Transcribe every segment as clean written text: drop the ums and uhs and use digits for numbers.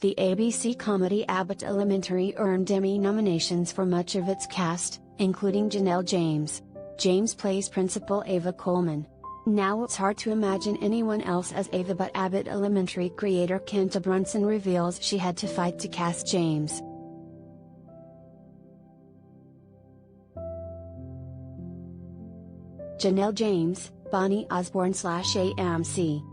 The ABC comedy Abbott Elementary earned Emmy nominations for much of its cast, including Janelle James. James plays Principal Ava Coleman. Now it's hard to imagine anyone else as Ava, but Abbott Elementary creator Quinta Brunson reveals she had to fight to cast James. Janelle James, Bonnie Osborne/AMC.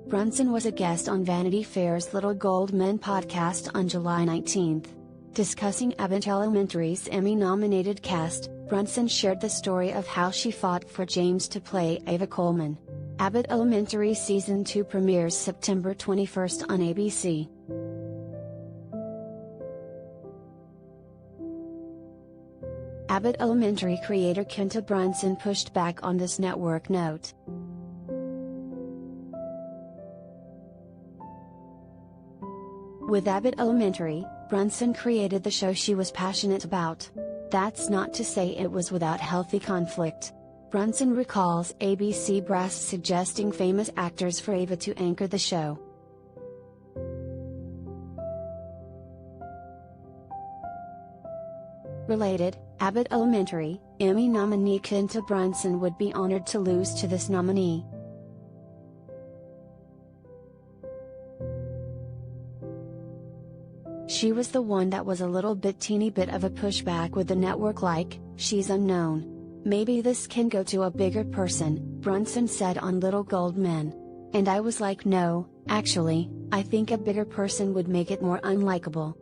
Brunson was a guest on Vanity Fair's Little Gold Men podcast on July 19. Discussing Abbott Elementary's Emmy-nominated cast, Brunson shared the story of how she fought for James to play Ava Coleman. Abbott Elementary Season 2 premieres September 21 on ABC. Abbott Elementary creator Quinta Brunson pushed back on this network note. With Abbott Elementary, Brunson created the show she was passionate about. That's not to say it was without healthy conflict. Brunson recalls ABC brass suggesting famous actors for Ava to anchor the show. Related, Abbott Elementary, Emmy nominee Quinta Brunson would be honored to lose to this nominee. She was the one that was a little bit teeny bit of a pushback with the network, like, she's unknown. Maybe this can go to a bigger person, Brunson said on Little Gold Men. And I was like, no, actually, I think a bigger person would make it more unlikable.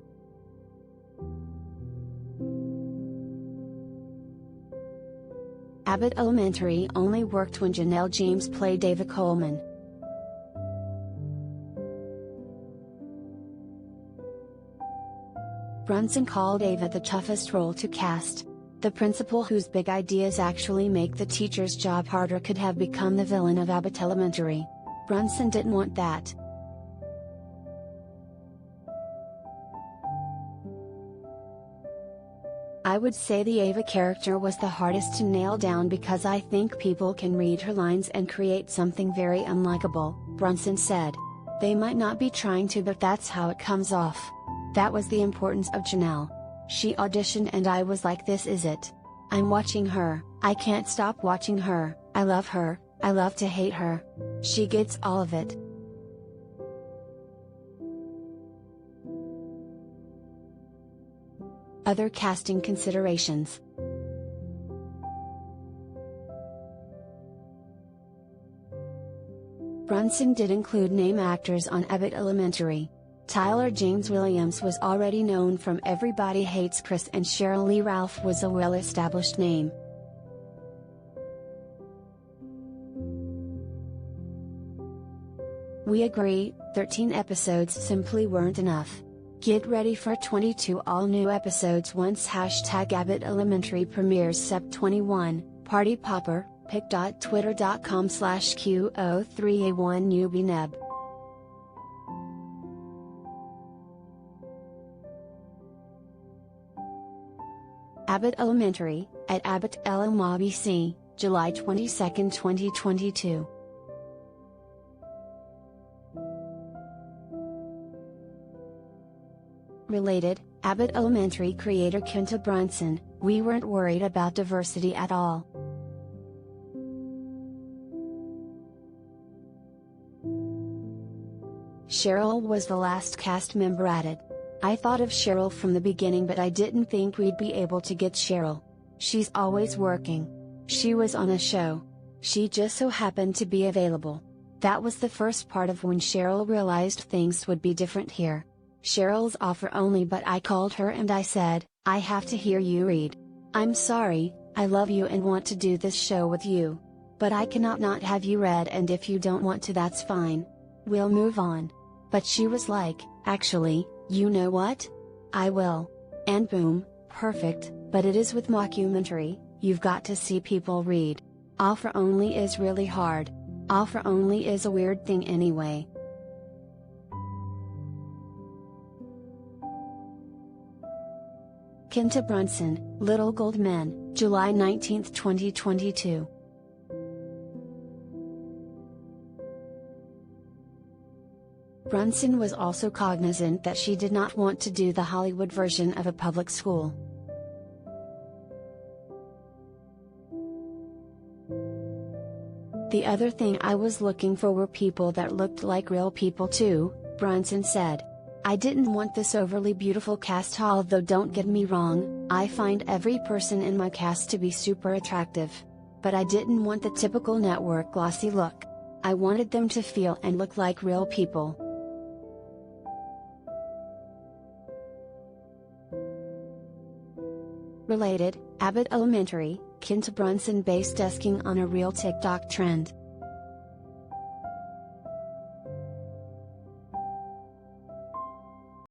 Abbott Elementary only worked when Janelle James played Ava Coleman. Brunson called Ava the toughest role to cast. The principal whose big ideas actually make the teacher's job harder could have become the villain of Abbott Elementary. Brunson didn't want that. I would say the Ava character was the hardest to nail down because I think people can read her lines and create something very unlikable, Brunson said. They might not be trying to, but that's how it comes off. That was the importance of Janelle. She auditioned and I was like, this is it. I'm watching her, I can't stop watching her, I love her, I love to hate her. She gets all of it. Other casting considerations. Brunson did include name actors on Abbott Elementary. Tyler James Williams was already known from Everybody Hates Chris, and Cheryl Lee Ralph was a well-established name. We agree, 13 episodes simply weren't enough. Get ready for 22 all-new episodes once #Abbott Elementary premieres Sep 21, Party Popper, pic.twitter.com/Q03A1UBNEB. Abbott Elementary, at Abbott LMABC, July 22, 2022. Related, Abbott Elementary creator Quinta Brunson, we weren't worried about diversity at all. Cheryl was the last cast member added. I thought of Cheryl from the beginning, but I didn't think we'd be able to get Cheryl. She's always working. She was on a show. She just so happened to be available. That was the first part of when Cheryl realized things would be different here. Cheryl's offer only, but I called her and I said, I have to hear you read. I'm sorry, I love you and want to do this show with you. But I cannot not have you read, and if you don't want to, that's fine. We'll move on. But she was like, actually, you know what? I will. And boom, perfect, but it is with mockumentary, you've got to see people read. Offer only is really hard. Offer only is a weird thing anyway. Quinta Brunson, Little Gold Men, July 19, 2022. Brunson was also cognizant that she did not want to do the Hollywood version of a public school. The other thing I was looking for were people that looked like real people too, Brunson said. I didn't want this overly beautiful cast, although don't get me wrong, I find every person in my cast to be super attractive. But I didn't want the typical network glossy look. I wanted them to feel and look like real people. Related, Abbott Elementary, Quinta Brunson base desking on a real TikTok trend.